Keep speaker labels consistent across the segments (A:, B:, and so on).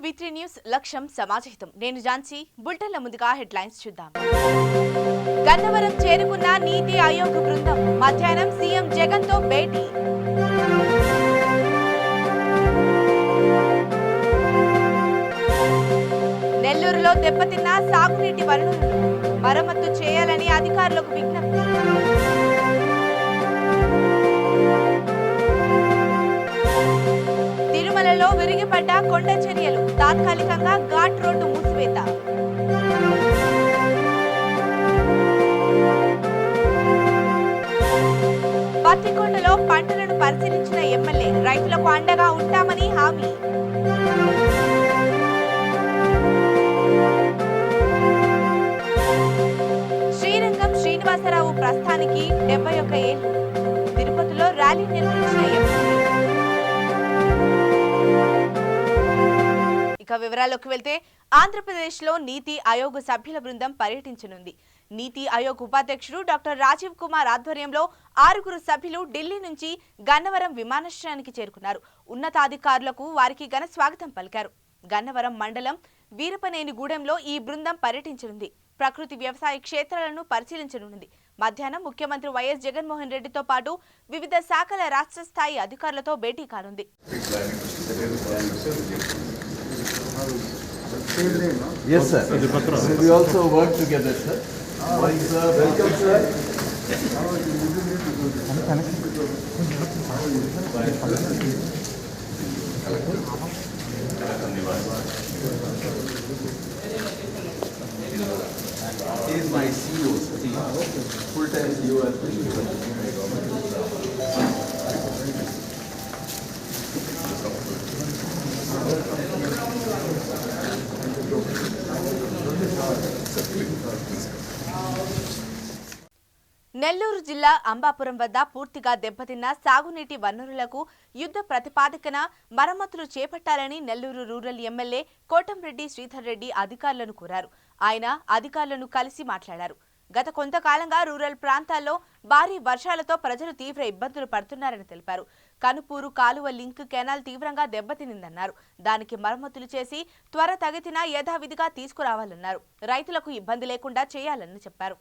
A: B3 news లక్ష్యం సమాజహితం. నేను జాన్సీ. బులెటిన్ల ముందుగా హెడ్లైన్స్ చూద్దాం. గన్నవరం చేరుకున్న నీతి ఆయోగ్ బృందం. మధ్యాహ్నం సీఎం జగన్ తో భేటీ. నెల్లూరులో దెబ్బతిన్న సాగునీటి వనరులు మరమ్మతు చేయాలని అధికారులకు విజ్ఞప్తి. తిరుమలలో విరిగిపడ్డ కొండ చర్యలు. తాత్కాలికంగా ఘాట్ రోడ్డు మూసివేత. పత్తికొండలో పంటలను పరిశీలించిన ఎమ్మెల్యే. రైతులకు అండగా ఉంటామని హామీ. శ్రీరంగం శ్రీనివాసరావు ప్రస్థానికి 71 ఏళ్లు. తిరుపతిలో ర్యాలీ నిర్వహించిన ఎమ్మెల్యే. ఇక వివరాల్లోకి వెళ్తే, ఆంధ్రప్రదేశ్లో నీతి ఆయోగ్ సభ్యుల బృందం పర్యటించనుంది. నీతి ఆయోగ్ ఉపాధ్యక్షుడు డాక్టర్ రాజీవ్ కుమార్ ఆధ్వర్యంలో 6 సభ్యులు ఢిల్లీ నుంచి గన్నవరం విమానాశ్రయానికి చేరుకున్నారు. ఉన్నతాధికారులకు వారికి ఘన స్వాగతం పలికారు. గన్నవరం మండలం వీరపనేనిగూడెంలో ఈ బృందం పర్యటించనుంది. ప్రకృతి వ్యవసాయ క్షేత్రాలను పరిశీలించనుంది. మధ్యాహ్నం ముఖ్యమంత్రి వైఎస్ జగన్మోహన్ రెడ్డితో పాటు వివిధ శాఖల రాష్ట్ర స్థాయి అధికారులతో భేటీ కానుంది.
B: Yes, sir. We also work together, sir. Morning, sir. Welcome, sir. He is my CEO, full-time CEO as well.
A: Nellore జిల్లా అంబాపురం వద్ద పూర్తిగా దెబ్బతిన్న సాగునీటి వనరులకు యుద్ధ ప్రతిపాదికన మరమ్మతులు చేపట్టాలని నెల్లూరు రూరల్ ఎమ్మెల్యే కోటంరెడ్డి శ్రీధర్ రెడ్డి అధికారులను కోరారు. ఆయన అధికారులను కలిసి మాట్లాడారు. గత కొంతకాలంగా రూరల్ ప్రాంతాల్లో భారీ వర్షాలతో ప్రజలు తీవ్ర ఇబ్బందులు పడుతున్నారని తెలిపారు. కనుపూరు కాలువ లింక్ కెనాల్ తీవ్రంగా దెబ్బతినిందన్నారు. దానికి మరమ్మతులు చేసి త్వరితగతిన యథావిధిగా తీసుకురావాలన్నారు. రైతులకు ఇబ్బంది లేకుండా చేయాలని చెప్పారు.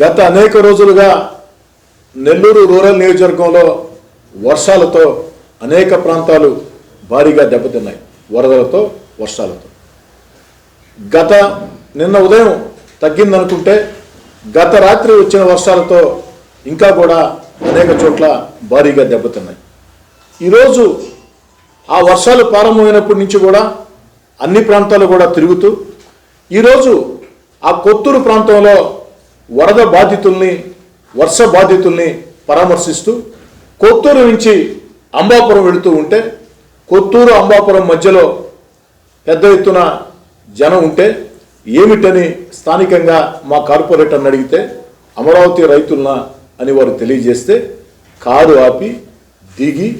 C: గత అనేక రోజులుగా నెల్లూరు రూరల్ నియోజకవర్గంలో వర్షాలతో అనేక ప్రాంతాలు భారీగా దెబ్బతిన్నాయి. వరదలతో, వర్షాలతో. నిన్న ఉదయం తగ్గిందనుకుంటే గత రాత్రి వచ్చిన వర్షాలతో ఇంకా కూడా అనేక చోట్ల భారీగా దెబ్బతిన్నాయి. ఈరోజు ఆ వర్షాలు ప్రారంభమైనప్పటి నుంచి కూడా అన్ని ప్రాంతాలు కూడా తిరుగుతూ ఈరోజు ఆ కొత్తూరు ప్రాంతంలో వరద బాధితుల్ని, వర్ష బాధితుల్ని పరామర్శిస్తూ కొత్తూరు నుంచి అంబాపురం వెళుతూ ఉంటే కొత్తూరు అంబాపురం మధ్యలో పెద్ద ఎత్తున జనం ఉంటే ఏమిటని స్థానికంగా మా కార్పొరేటర్ని అడిగితే అమరావతి రైతులనా అని వారు తెలియజేస్తే కారు ఆపి దిగి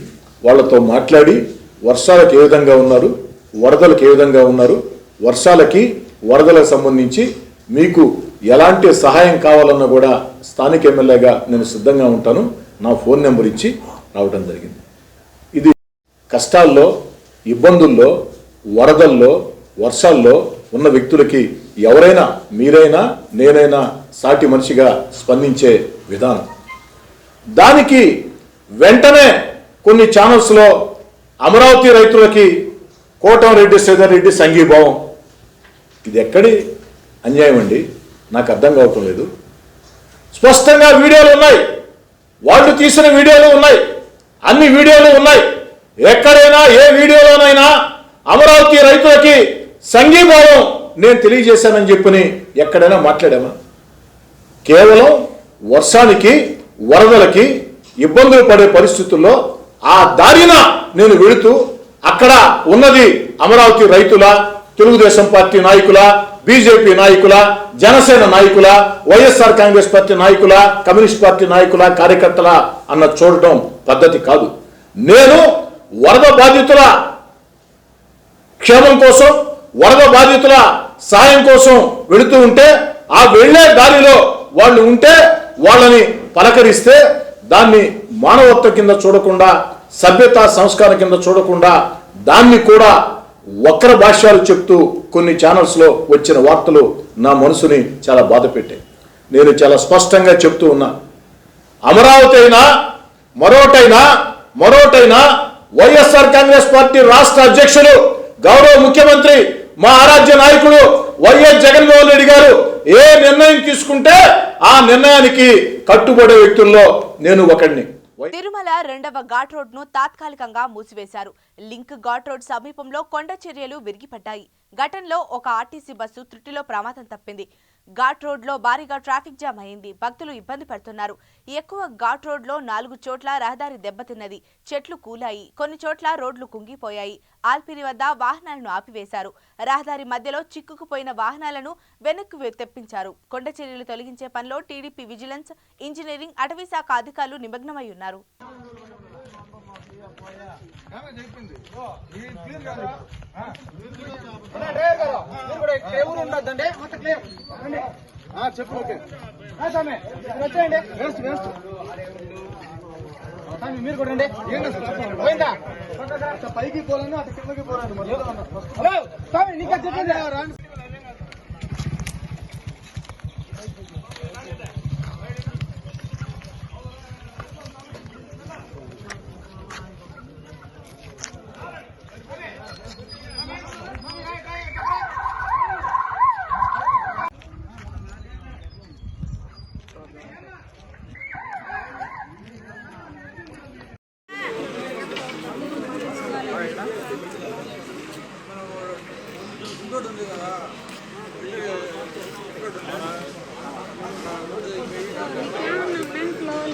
C: వాళ్ళతో మాట్లాడి వర్షాలకు ఏ విధంగా ఉన్నారు, వరదలకు ఏ విధంగా ఉన్నారు, వర్షాలకి వరదలకు సంబంధించి మీకు ఎలాంటి సహాయం కావాలన్నా కూడా స్థానిక ఎమ్మెల్యేగా నేను సిద్ధంగా ఉంటాను, నా ఫోన్ నెంబర్ ఇచ్చి రావడం జరిగింది. ఇది కష్టాల్లో, ఇబ్బందుల్లో, వరదల్లో, వర్షాల్లో ఉన్న వ్యక్తులకి ఎవరైనా, మీరైనా, నేనైనా సాటి మనిషిగా స్పందించే విధానం. దానికి వెంటనే కొన్ని ఛానల్స్లో అమరావతి రైతులకి కోటంరెడ్డి శ్రీధర్ రెడ్డి సంఘీభావం. ఇది ఎక్కడి అన్యాయం అండి? నాకు అర్థం కావటం లేదు. స్పష్టంగా వీడియోలు ఉన్నాయి, వాళ్ళు తీసిన వీడియోలు ఉన్నాయి, అన్ని వీడియోలు ఉన్నాయి. ఎక్కడైనా ఏ వీడియోలోనైనా అమరావతి రైతులకి సంఘీభావం నేను తెలియజేశానని చెప్పని ఎక్కడైనా మాట్లాడామా? కేవలం వర్షానికి, వరదలకి ఇబ్బందులు పడే పరిస్థితుల్లో ఆ దారిన నేను వెళుతూ అక్కడ ఉన్నది అమరావతి రైతుల, తెలుగుదేశం పార్టీ నాయకుల, బీజేపీ నాయకుల, జనసేన నాయకుల, వైఎస్ఆర్ కాంగ్రెస్ పార్టీ నాయకుల, కమ్యూనిస్ట్ పార్టీ నాయకుల, కార్యకర్తల అన్న చూడటం పద్ధతి కాదు. నేను వరద బాధితుల క్షేమం కోసం, వరద బాధితుల సాయం కోసం వెళుతూ ఉంటే ఆ వెళ్లే దారిలో వాళ్ళు ఉంటే వాళ్ళని పలకరిస్తే దాన్ని మానవత్వం కింద చూడకుండా, సభ్యత సంస్కారం కింద చూడకుండా దాన్ని కూడా వక్ర భాష్యాలు చెప్తూ కొన్ని ఛానల్స్లో వచ్చిన వార్తలు నా మనసుని చాలా బాధ పెట్టాయి. నేను చాలా స్పష్టంగా చెప్తూ ఉన్నా, అమరావతి అయినా మరోటైనా వైఎస్ఆర్ కాంగ్రెస్ పార్టీ రాష్ట్ర అధ్యక్షులు గౌరవ ముఖ్యమంత్రి మా ఆరాధ్య నాయకుడు వైఎస్ జగన్మోహన్ రెడ్డి గారు ఏ నిర్ణయం తీసుకుంటే ఆ నిర్ణయానికి కట్టుబడే వ్యక్తుల్లో నేను ఒకడిని.
A: తిరుమల 2వ ఘాట్ రోడ్ ను తాత్కాలికంగా మూసివేశారు. లింక్ ఘాట్ రోడ్ సమీపంలో కొండ చర్యలు విరిగిపడ్డాయి. ఘటనలో ఒక ఆర్టీసీ బస్సు త్రుటిలో ప్రమాదం తప్పింది. ఘాట్ రోడ్ లో భారీగా ట్రాఫిక్ జామ్ అయింది. భక్తులు ఇబ్బంది పడుతున్నారు. ఎక్కువ ఘాట్ రోడ్ లో 4 చోట్ల రహదారి దెబ్బతిన్నది. చెట్లు కూలాయి. కొన్ని చోట్ల రోడ్లు కుంగిపోయాయి. ఆల్పిరి వద్ద వాహనాలను ఆపివేశారు. రహదారి మధ్యలో చిక్కుకుపోయిన వాహనాలను వెనక్కి తెప్పించారు. కొండ చర్యలు తొలగించే పనిలో టీడీపీ విజిలెన్స్, ఇంజనీరింగ్, అటవీ శాఖ అధికారులు నిమగ్నమై ఉన్నారు.
D: మీరు కూడా పైకి పోలను అటు కిందకి పోరాను. నీకు చెప్పండి.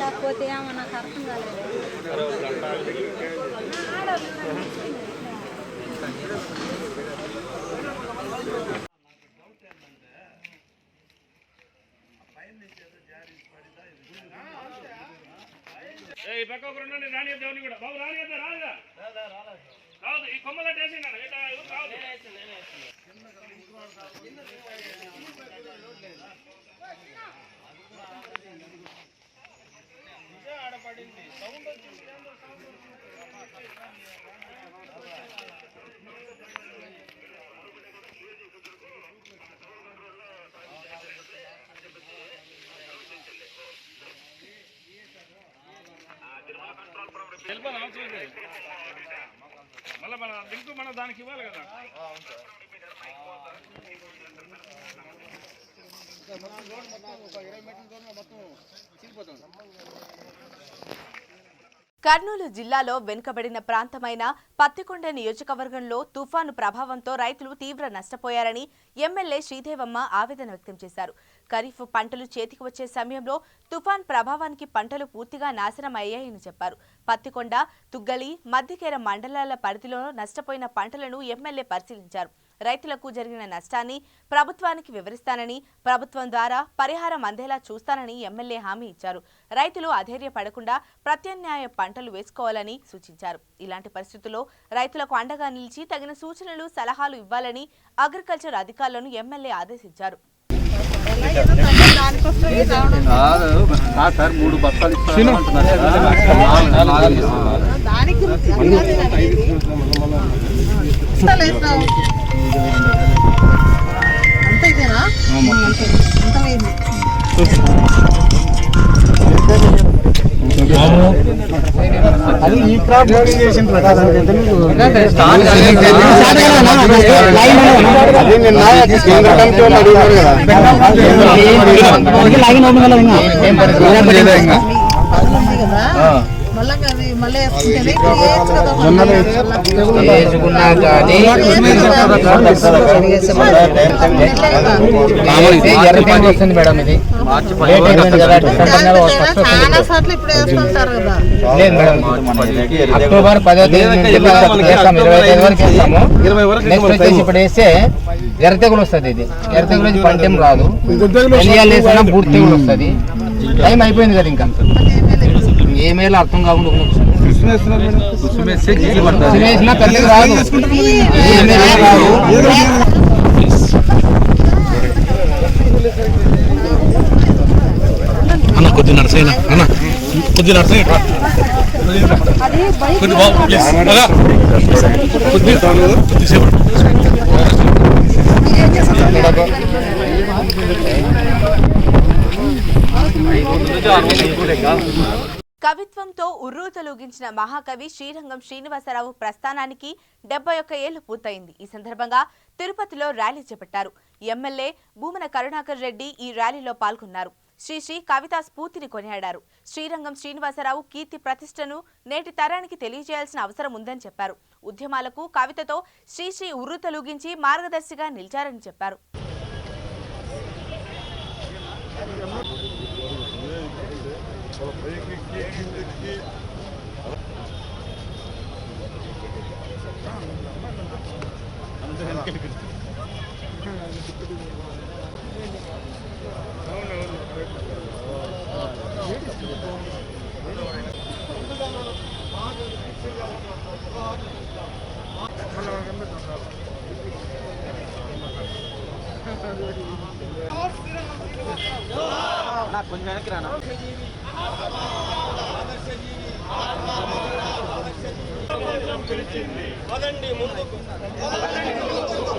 E: లేకపోతే నాకు అర్థం కాలేదు.
F: ఈ పక్క ఒకరు ఉండండి, రానియద్దు ఎవరిని కూడా. బాబు రానియద్దా? రాదుగా కాదు, ఈ కొమ్మల టేసినాడు కాదు. ఆడపడింది సౌండ్ వచ్చింది. వెళ్ళిపోదాం అవసరం లేదు. మళ్ళీ మన లింక్ మన దానికి ఇవ్వాలి కదా.
A: కర్నూలు జిల్లాలో వెనుకబడిన ప్రాంతమైన పత్తికొండ నియోజకవర్గంలో తుఫాను ప్రభావంతో రైతులు తీవ్ర నష్టపోయారని ఎమ్మెల్యే శ్రీదేవమ్మ ఆవేదన వ్యక్తం చేశారు. ఖరీఫ్ పంటలు చేతికి వచ్చే సమయంలో తుఫాన్ ప్రభావానికి పంటలు పూర్తిగా నాశనం అయ్యాయని చెప్పారు. పత్తికొండ, తుగ్గలి, మద్దికేర మండలాల పరిధిలో నష్టపోయిన పంటలను ఎమ్మెల్యే పరిశీలించారు. రైతులకు జరిగిన నష్టాన్ని ప్రభుత్వానికి వివరిస్తానని, ప్రభుత్వం ద్వారా పరిహారం అందేలా చూస్తానని ఎమ్మెల్యే హామీ ఇచ్చారు. రైతులు అధైర్యపడకుండా ప్రత్యామ్నాయ పంటలు వేసుకోవాలని సూచించారు. ఇలాంటి పరిస్థితుల్లో రైతులకు అండగా నిలిచి తగిన సూచనలు, సలహాలు ఇవ్వాలని అగ్రికల్చర్ అధికారులను ఎమ్మెల్యే ఆదేశించారు.
D: అది ఈ క్రాప్ లోడింగ్ చేసిన ప్రకారం వస్తుంది మేడం. ఇది అక్టోబర్ 10వ తేదీ నుంచి 25 వరకు వేస్తాము. నెక్స్ట్ వచ్చేసి ఇప్పుడు వేస్తే ఎర్ర తెగులు వస్తుంది. ఇది ఎర్ర తెగులు వచ్చి పంట ఏం రాదు, వేసినా బూట్ తెగులు వస్తుంది. టైం అయిపోయింది కదా, ఇంకా ఏమేలా అర్థం కాకుండా వేసినా పెద్దగా రాదు.
F: అన్న కొద్ది నడుసైనా అన్న కొద్ది నడుసైనా
E: అది బైక్
A: కవిత్వంతో ఉర్రూతలూగించిన మహాకవి శ్రీరంగం శ్రీనివాసరావు ప్రస్థానానికి 71 ఏళ్లు పూర్తయింది. ఈ సందర్భంగా తిరుపతిలో ర్యాలీ చేపట్టారు. ఎమ్మెల్యే భూమన కరుణాకర్ రెడ్డి ఈ ర్యాలీలో పాల్గొన్నారు. శ్రీ కవితా స్ఫూర్తిని కొనియాడారు. శ్రీరంగం శ్రీనివాసరావు కీర్తి ప్రతిష్టను నేటి తరానికి తెలియజేయాల్సిన అవసరం ఉందని చెప్పారు. ఉద్యమాలకు కవితతో శ్రీ ఉర్రూతలూగించి మార్గదర్శిగా నిలిచారని చెప్పారు.
D: కొంచెం వెనక్కి రానా.
G: పదండి ముందుకు,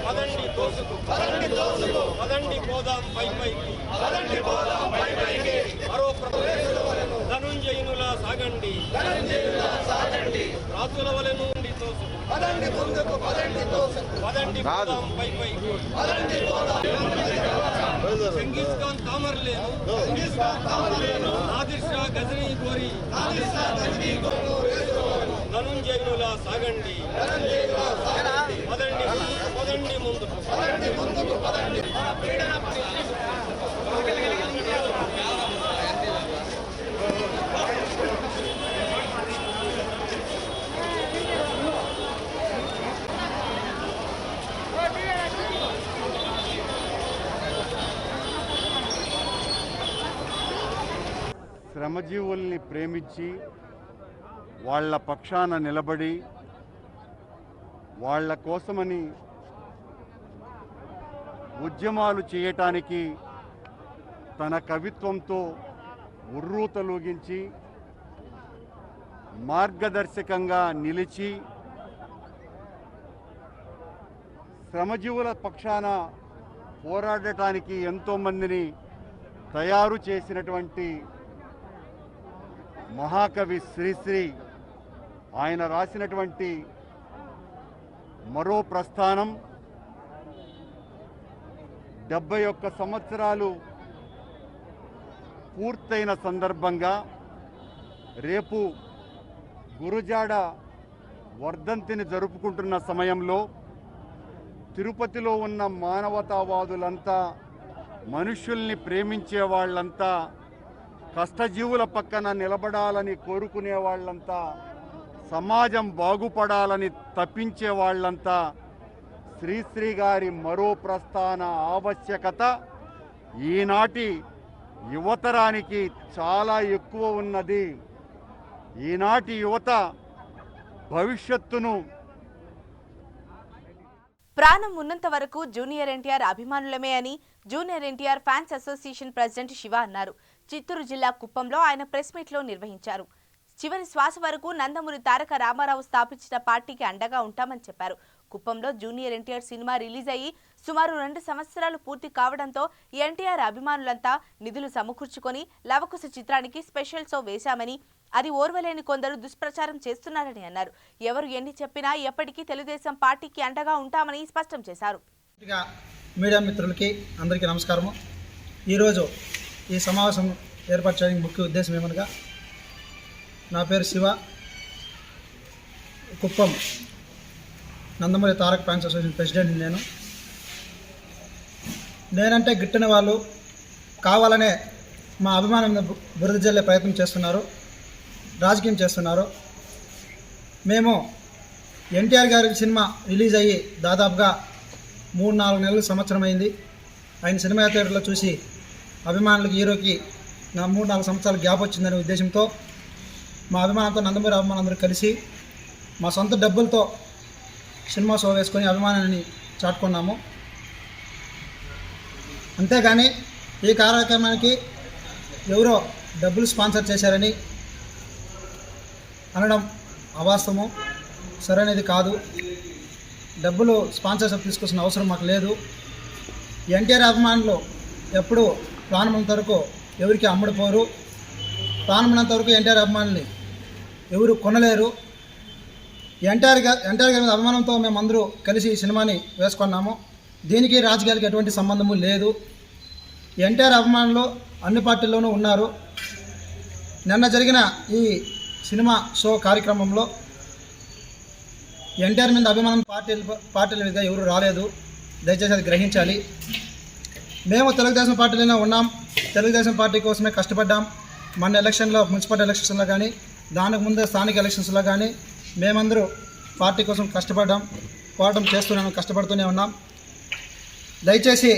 G: పదండి తోసుకు, పదండి పోదాం పైకి, మరో ధనుంజయునుల సాగండి, రాజుల వలె నుండి తోసుకు, పదండి పోదాం పైకి. చెంగిస్ ఖాన్ తామర్లేను, నాదిర్ షా గజనీ గోరి, ధనుంజయునుల సాగండి, పదండి ముందుకు.
H: శ్రమజీవుల్ని ప్రేమించి వాళ్ళ పక్షాన నిలబడి వాళ్ళ కోసమని ఉద్యమాలు చేయటానికి తన కవిత్వంతో ఉర్రూతలూగించి మార్గదర్శకంగా నిలిచి శ్రమజీవుల పక్షాన పోరాడటానికి ఎంతోమందిని తయారు చేసినటువంటి మహాకవి శ్రీశ్రీ ఆయన రాసినటువంటి మరో ప్రస్థానం 71 సంవత్సరాలు పూర్తయిన సందర్భంగా రేపు గురుజాడ వర్ధంతిని జరుపుకుంటున్న సమయంలో తిరుపతిలో ఉన్న మానవతావాదులంతా, మనుష్యుల్ని ప్రేమించే వాళ్ళంతా, కష్టజీవుల పక్కన నిలబడాలని కోరుకునే వాళ్ళంతా, సమాజం బాగుపడాలని తప్పించే వాళ్ళంతా శ్రీశ్రీ గారి మరో ప్రస్థాన ఆవశ్యకత ఈనాటి యువతరానికి చాలా ఎక్కువ ఉన్నది. ఈనాటి యువత భవిష్యత్తును
A: ప్రాణం ఉన్నంత వరకు జూనియర్ ఎన్టీఆర్ అభిమానులమే అని junior NTR fans association president Shiva అన్నారు. చిత్తూరు జిల్లా కుప్పంలో ఆయన ప్రెస్ మీట్లో నిర్వహించారు. చివరి శ్వాస వరకు నందమూరి తారక రామారావు స్థాపించిన పార్టీకి అండగా ఉంటామని చెప్పారు. కుప్పంలో జూనియర్ ఎన్టీఆర్ సినిమా రిలీజ్ అయ్యి సుమారు 2 సంవత్సరాలు పూర్తి కావడంతో ఎన్టీఆర్ అభిమానులంతా నిధులు సమకూర్చుకొని లవకుశ చిత్రానికి స్పెషల్ షో వేశామని, అది ఓర్వలేని కొందరు దుష్ప్రచారం చేస్తున్నారని అన్నారు. ఎవరు ఎన్ని చెప్పినా ఎప్పటికీ తెలుగుదేశం పార్టీకి అండగా ఉంటామని స్పష్టం చేశారు.
I: మీడియా మిత్రులకి అందరికీ నమస్కారము. ఈరోజు ఈ సమావేశం ఏర్పాటు చేయడానికి ముఖ్య ఉద్దేశం ఏమనగా, నా పేరు Shiva, Kuppam Nandamuri Taraka fans association president. నేనంటే గిట్టని వాళ్ళు కావాలనే మా అభిమానం బురద జల్లే ప్రయత్నం చేస్తున్నారు, రాజకీయం చేస్తున్నారు. మేము ఎన్టీఆర్ గారి సినిమా రిలీజ్ అయ్యి దాదాపుగా 3-4 నెలలు సంవత్సరం అయింది. ఆయన సినిమా థియేటర్లో చూసి అభిమానులకు హీరోకి 3-4 సంవత్సరాలు గ్యాప్ వచ్చిందనే ఉద్దేశంతో మా అభిమానంతో నందమూరి అభిమానులందరూ కలిసి మా సొంత డబ్బులతో సినిమా షో వేసుకొని అభిమానాన్ని చాటుకున్నాము. అంతేగాని ఈ కార్యక్రమానికి ఎవరో డబ్బులు స్పాన్సర్ చేశారని, అనడం అవాస్తవము, సరైనది కాదు. డబ్బులు స్పాన్సర్షిప్ తీసుకొచ్చిన అవసరం మాకు లేదు. ఎన్టీఆర్ అభిమానులు ఎప్పుడు ప్రాణమున్నంత వరకు ఎవరికి అమ్ముడుపోరు. ప్రాణమున్నంత వరకు ఎన్టీఆర్ అభిమానుల్ని ఎవరు కొనలేరు. ఎన్టీఆర్ గారి మీద అభిమానంతో మేమందరూ కలిసి ఈ సినిమాని వేసుకున్నాము. దీనికి రాజకీయాలకు ఎటువంటి సంబంధము లేదు. ఎన్టీఆర్ అభిమానులు అన్ని పార్టీల్లోనూ ఉన్నారు. నిన్న జరిగిన ఈ సినిమా షో కార్యక్రమంలో ఎన్టీఆర్ మీద అభిమానం పార్టీల మీద ఎవరు రాలేదు. దయచేసి అది గ్రహించాలి. మేము తెలుగుదేశం పార్టీలోనే ఉన్నాం. తెలుగుదేశం పార్టీ కోసమే కష్టపడ్డాం. మన ఎలక్షన్లో, మున్సిపల్ ఎలక్షన్స్లో కానీ, దానికి ముందే స్థానిక ఎలక్షన్స్లో కానీ మేమందరూ పార్టీ కోసం కష్టపడ్డాం, పోరాటం చేస్తున్నాము, కష్టపడుతూనే ఉన్నాం. దయచేసి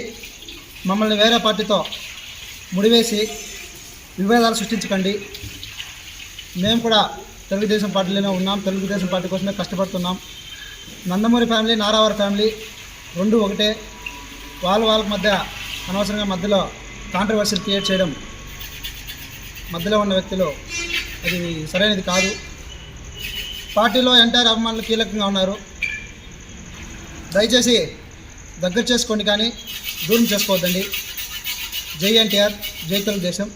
I: మమ్మల్ని వేరే పార్టీతో ముడివేసి విభేదాలు సృష్టించకండి. మేము కూడా తెలుగుదేశం పార్టీలోనే ఉన్నాం. తెలుగుదేశం పార్టీ కోసమే కష్టపడుతున్నాం. నందమూరి ఫ్యామిలీ, నారావారి ఫ్యామిలీ రెండు ఒకటే. వాళ్ళకి మధ్య అనవసరంగా మధ్యలో కాంట్రవర్సీలు క్రియేట్ చేయడం, మధ్యలో ఉన్న వ్యక్తులు, అది సరైనది కాదు. పార్టీలో ఎన్టీఆర్ అభిమానులు కీలకంగా ఉన్నారు. దయచేసి దగ్గర చేసుకోండి కానీ దూరం చేసుకోవద్దండి. జై ఎన్టీఆర్, జై తెలుగుదేశం,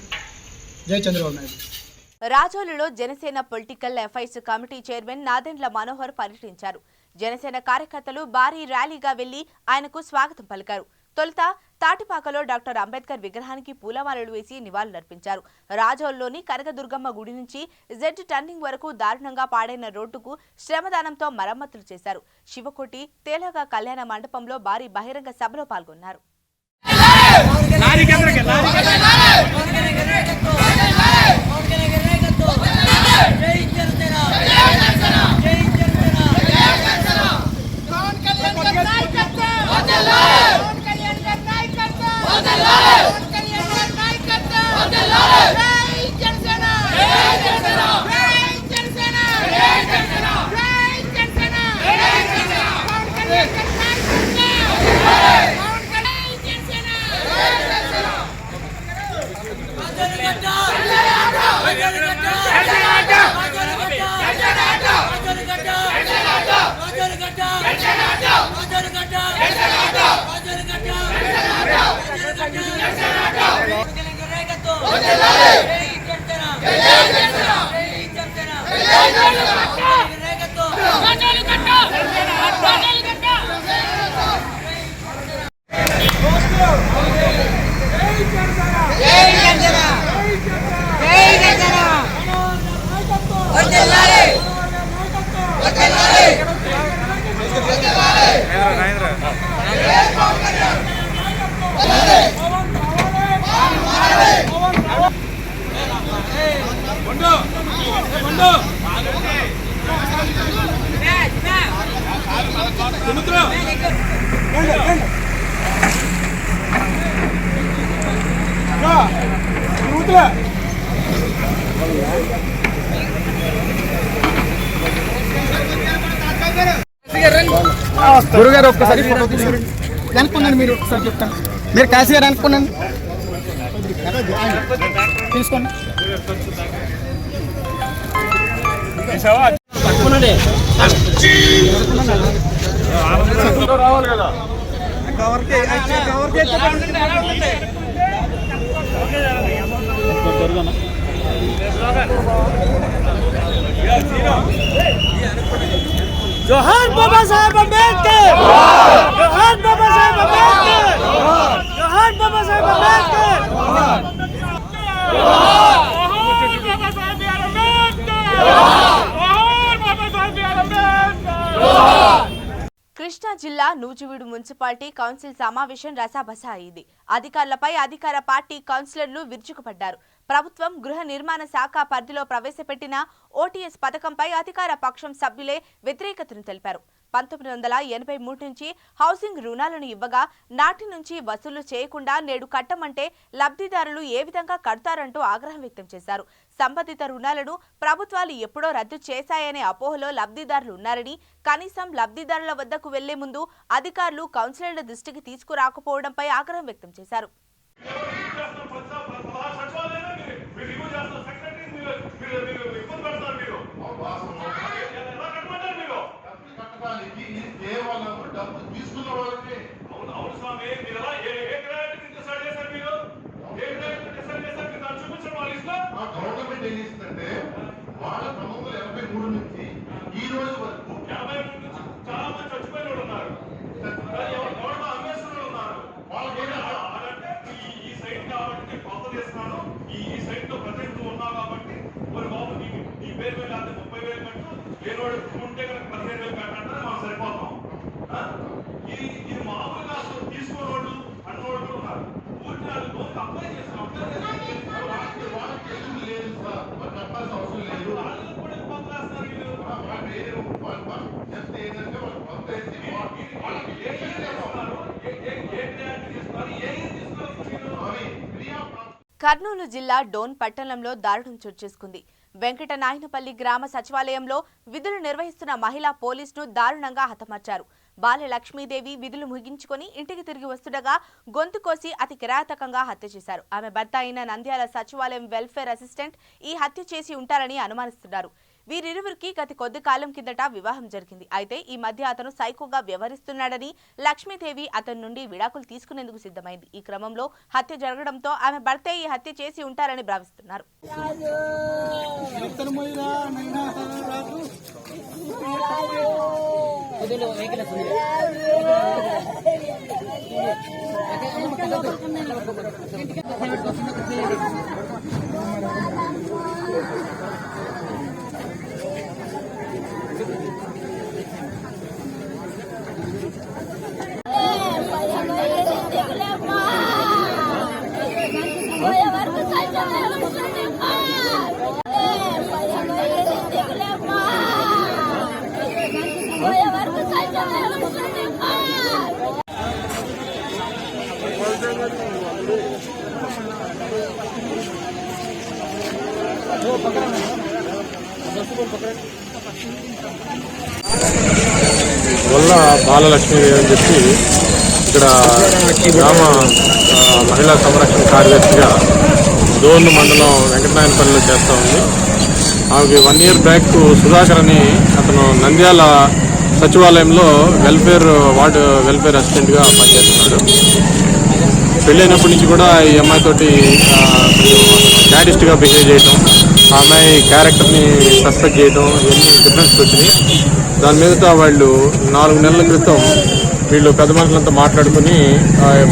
I: జై చంద్రబాబు నాయుడు.
A: రాజోలులో Janasena political affairs committee chairman Nadendla Manohar పర్యటించారు. జనసేన కార్యకర్తలు భారీ ర్యాలీగా వెళ్లి ఆయనకు స్వాగతం పలికారు. తొలుత తాటిపాకలో డాక్టర్ అంబేద్కర్ విగ్రహానికి పూలమాలలు వేసి నివాళులర్పించారు. రాజోలులోని కనకదుర్గమ్మ గుడి నుంచి జెడ్ టర్నింగ్ వరకు దారుణంగా పాడైన రోడ్డుకు శ్రమదానంతో మరమ్మతులు చేశారు. శివకోటి తేలగా కళ్యాణ మండపంలో భారీ బహిరంగ సభలో పాల్గొన్నారు.
I: గురుగారు ఒక్కసారి ఫోటో తీసుకురండి. అనుకున్నాను మీరు ఒకసారి చెప్తాను. మీరు కాశీ గారు అనుకున్నాను తీసుకోండి.
H: రావాలి కదా.
F: जोहार बाबा साहेब अम्बेडकर, जोहार बाबा साहेब अम्बेडकर, जोहार बाबा साहेब अम्बेडकर, जोहार बाबा साहेब अम्बेडकर, जोहार बाबा साहेब अम्बेडकर.
A: కృష్ణా జిల్లా నూజివీడు మున్సిపాలిటీ కౌన్సిల్ సమావేశం రసాబసా అయింది. అధికారులపై అధికార పార్టీ కౌన్సిలర్లు విరుచుకుపడ్డారు. ప్రభుత్వం గృహ నిర్మాణ శాఖ పరిధిలో ప్రవేశపెట్టిన ఓటీఎస్ పథకంపై అధికార పక్షం సభ్యులే వ్యతిరేకతను తెలిపారు. 1983 నుంచి హౌసింగ్ రుణాలను ఇవ్వగా నాటి నుంచి వసూలు చేయకుండా నేడు కట్టమంటే లబ్ధిదారులు ఏ విధంగా కడతారంటూ ఆగ్రహం వ్యక్తం చేశారు. సంబంధిత రుణాలను ప్రభుత్వాలు ఎప్పుడో రద్దు చేశాయనే అపోహలో లబ్ధిదారులు ఉన్నారని, కనీసం లబ్ధిదారుల వద్దకు వెళ్లే ముందు అధికారులు కౌన్సిలర్ల దృష్టికి తీసుకురాకపోవడంపై ఆగ్రహం వ్యక్తం చేశారు.
C: గవర్నమెంట్ ఏం చేసిందంటే వాళ్ళ 1983 నుంచి ఈ రోజు వరకు 83 నుంచి చాలా మంది చచ్చిపోయిన వాళ్ళు ఉన్నారు. ఎవరితో అమ్మేస్తున్న వాళ్ళు ఉన్నారు. వాళ్ళంటే ఈ సైట్ కాబట్టి కొత్త చేస్తున్నాను, ఈ సైట్ లో ప్రజెంట్ ఉన్నావు కాబట్టి మరి బాబు నీ పేరు మీద అంటే 30,000 కట్టు, లేనివాడు ఉంటే కనుక 15,000 కట్టంటే మనం సరిపోతాం. ఇది మామూలుగా అసలు తీసుకోవాళ్ళు అన్నవాళ్ళు ఉన్నారు. ఊరికి వాళ్ళు లోన్ అప్లై చేస్తాం, వాళ్ళకి ఎదురు లేదు సార్, వాళ్ళు చెప్పాల్సిన అవసరం లేదు. వాళ్ళు కూడా పొందులేస్తున్నారు వీళ్ళు. చెప్తే ఏంటంటే వాళ్ళు కొత్త వాళ్ళకి ఏ చేస్తున్నారు,
A: కర్నూలు జిల్లా డోన్ పట్టణంలో దారుణం చోటు చేసుకుంది. వెంకటనాయనపల్లి గ్రామ సచివాలయంలో విధులు నిర్వహిస్తున్న మహిళా పోలీసును దారుణంగా హతమార్చారు. బాల లక్ష్మీదేవి విధులు ముగించుకొని ఇంటికి తిరిగి వస్తుండగా గొంతు కోసి అతి కిరాతకంగా హత్య చేశారు. ఆమె భర్త అయిన నంద్యాల సచివాలయం వెల్ఫేర్ అసిస్టెంట్ ఈ హత్య చేసి ఉంటారని అనుమానిస్తున్నారు. వీరిరువురికి గత కొద్ది కాలం కిందట వివాహం జరిగింది. అయితే ఈ మధ్య అతను సైకోగా వ్యవహరిస్తున్నాడని లక్ష్మీదేవి అతని నుండి విడాకులు తీసుకునేందుకు సిద్ధమైంది. ఈ క్రమంలో హత్య జరగడంతో ఆమె భర్తే ఈ హత్య చేసి ఉంటారని భావిస్తున్నారు.
J: వల్ల బాలలక్ష్మీదేవి అని చెప్పి ఇక్కడ గ్రామ మహిళా సంరక్షణ కార్యదర్శిగా డోన్ మండలం వెంకటనాయనపల్లిలో చేస్తూ ఉంది. ఆమెకి 1 year బ్యాక్ సుధాకర్ అని అతను నంద్యాల సచివాలయంలో వార్డు వెల్ఫేర్ అసిస్టెంట్గా పనిచేస్తున్నాడు. పెళ్ళైనప్పటి నుంచి కూడా ఈ అమ్మాయితోటి శాడిస్ట్గా బిహేవ్ చేయటం, ఆ అమ్మాయి క్యారెక్టర్ని సస్పెక్ట్ చేయడం, ఇవన్నీ డిఫరెన్స్ వచ్చినాయి. దాని మీదట వాళ్ళు 4 నెలల క్రితం వీళ్ళు పెద్ద మనుషులంతా మాట్లాడుకుని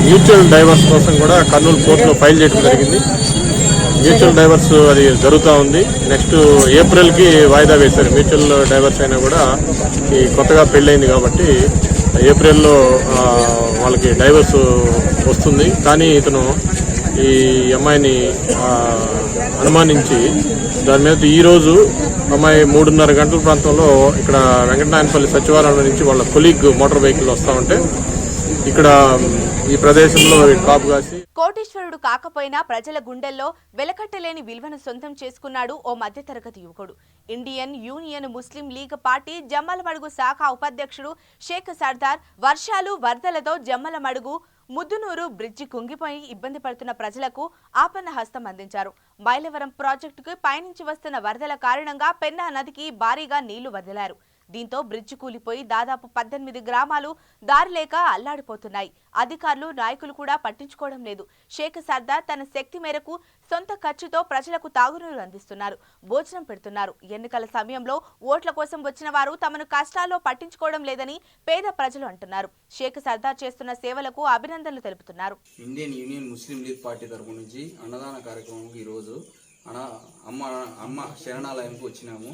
J: మ్యూచువల్ డైవర్స్ కోసం కూడా కర్నూలు కోర్టులో ఫైల్ చేయడం జరిగింది. మ్యూచువల్ డైవర్స్ అది జరుగుతూ ఉంది. నెక్స్ట్ ఏప్రిల్కి వాయిదా వేశారు. మ్యూచువల్ డైవర్స్ అయినా కూడా ఈ కొత్తగా పెళ్ళైంది కాబట్టి ఏప్రిల్లో వాళ్ళకి డైవర్స్ వస్తుంది. కానీ ఇతను ఈ అమ్మాయిని అనుమానించి దాని మీద ఈరోజు అమ్మాయి 3:30 గంటల ప్రాంతంలో ఇక్కడ వెంకటనాయనపల్లి సచివాలయం నుంచి వాళ్ళ కొలీగ్ మోటార్ వెహికల్ వస్తూ ఉంటే ఇక్కడ ఈ ప్రదేశంలో కాపు కాసి
A: కోటీశ్వరుడు కాకపోయినా ప్రజల గుండెల్లో వెలకట్టలేని విలువను సొంతం చేసుకున్నాడు ఓ మధ్యతరగతి యువకుడు. ఇండియన్ యూనియన్ ముస్లిం లీగ్ పార్టీ జమ్మలమడుగు శాఖ ఉపాధ్యక్షుడు షేక్ సర్దార్ వర్షాలు వరదలతో జమ్మలమడుగు ముద్దునూరు బ్రిడ్జి కుంగిపోయి ఇబ్బంది పడుతున్న ప్రజలకు ఆపన్న హస్తం అందించారు. మైలవరం ప్రాజెక్టుకు పయనించి వస్తున్న వరదల కారణంగా పెన్నా నదికి భారీగా నీళ్లు వదిలారు. దీంతో బ్రిడ్జి కూలిపోయి దాదాపు 18 గ్రామాలు దారి లేక అల్లాడిపోతున్నాయి. అధికారులు నాయకులు కూడా పట్టించుకోవడం లేదు. షేక్ సర్దార్ తన శక్తి మేరకు సొంత ఖర్చుతో ప్రజలకు తాగునీరు అందిస్తున్నారు, భోజనం పెడుతున్నారు. ఎన్నికల సమయంలో ఓట్ల కోసం వచ్చిన వారు తమను కష్టాల్లో పట్టించుకోవడం లేదని పేద ప్రజలు అంటున్నారు. షేక్ సర్దార్ చేస్తున్న సేవలకు అభినందనలు తెలుపుతున్నారు.
K: ఇండియన్ యూనియన్ ముస్లిం లీగ్ పార్టీ తరపు నుంచి అన్నదాన కార్యక్రమంకి ఈరోజు అమ్మ శరణాలయంకు వచ్చినాము.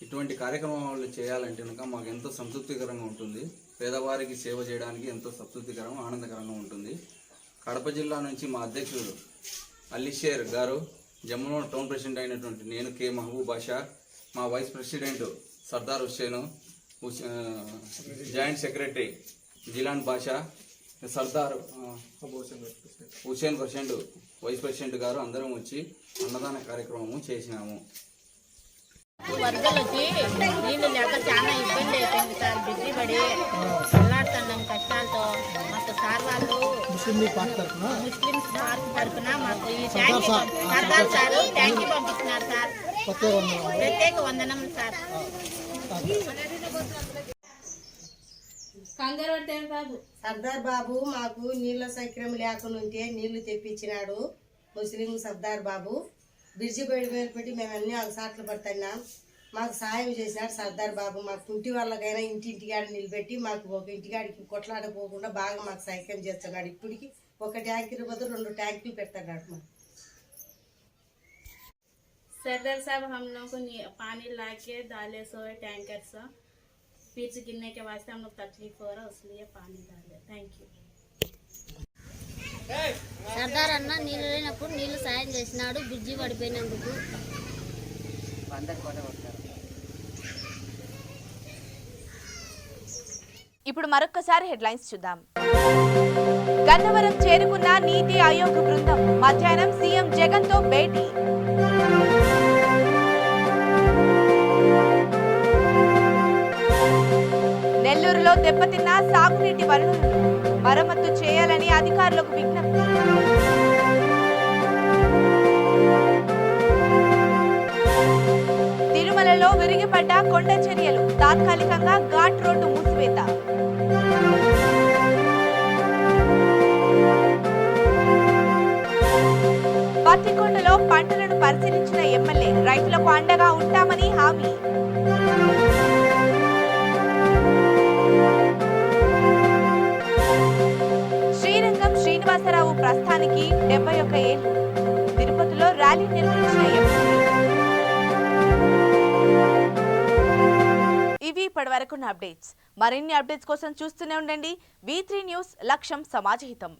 K: ఇటువంటి కార్యక్రమాలు చేయాలంటే కనుక మాకు ఎంతో సంతృప్తికరంగా ఉంటుంది. పేదవారికి సేవ చేయడానికి ఎంతో సంతృప్తికరంగా ఆనందకరంగా ఉంటుంది. కడప జిల్లా నుంచి మా అధ్యక్షుడు అలీషేర్ గారు, జమ్మూ టౌన్ ప్రెసిడెంట్ అయినటువంటి నేను కే మహబూబ్ బాషా, మా vice president Sardar joint secretary Jilan Basha, Sardar Hussain president vice president గారు అందరం వచ్చి అన్నదాన కార్యక్రమం చేసినాము.
E: వరదలు వచ్చి నీళ్ళు లేక చాలా ఇబ్బంది అయిపోయింది సార్. బిజీ పడి అల్లాడుతున్నాం కష్టాలతో. మాకు సార్ వాళ్ళు
I: ముస్లిం లీగ్ పార్టీ తరఫున
E: ముస్లిమ్స్ పార్టీ తరఫున మాకు ఈ ట్యాంక్ సర్దార్ సారు ట్యాంక్ పంపిస్తున్నారు సార్. ప్రత్యేక వందనములు సార్.
L: సర్దార్ బాబు మాకు నీళ్ళ సౌకర్యం లేకుండా నీళ్లు తెప్పించినాడు. ముస్లిం సర్దార్ బాబు బ్రిడ్జి బయట పెట్టి మేము అన్ని సాట్లు పడుతున్నాం. మాకు సాయం చేసినాడు సర్దార్ బాబు. మాకు ఇంటి వాళ్ళకైనా ఇంటింటికాడ నిలబెట్టి మాకు ఒక ఇంటికాడికి కొట్లాడపోకుండా బాగా మాకు సౌకర్యం చేస్తున్నాడు. ఇప్పటికి ఒక ట్యాంకర్ బదులు 2 ట్యాంకులు పెడుతున్నాడు మాకు.
E: सरदार साहब हम लोग को पानी ला के डाले सोए टैंकर से फ्रिज गिरने के वास्ते हम लोग तकलीफ हो रहा इसलिए पानी डाले. Thank you.
M: సర్దార్ అన్న నీళ్ళు లేనప్పుడు నీళ్లు సాయం చేసినాడు. బ్రిడ్జి పడిపోయినందుకు
A: ఇప్పుడు మరొక్కసారి హెడ్లైన్స్ చూద్దాం. గన్నవరం చేరుకున్న నీతి ఆయోగ్ బృందం. మధ్యాహ్నం సీఎం జగన్ తో భేటీ. నెల్లూరులో దెబ్బతిన్న సాగునీటి వనరులు మరమ్మతు చేయాలని అధికారులకు విజ్ఞప్తి. తిరుమలలో విరిగిపడ్డ కొండ చర్యలు. తాత్కాలికంగా ఘాట్ రోడ్డు మూసివేత. పత్తికొండలో పంటలను పరిశీలించిన ఎమ్మెల్యే. రైతులకు అండగా ఉంటామని హామీ. శ్రీరంగం శ్రీనివాసరావు ప్రస్థానికి 71 ఏళ్లు. తిరుపతిలో ర్యాలీ నిర్వహించిన ఎమ్మెల్యే. ఇవి ఇప్పటివరకున్న అప్డేట్స్. మరిన్ని అప్డేట్స్ కోసం చూస్తూనే ఉండండి V3 న్యూస్. లక్ష్యం సమాజహితం.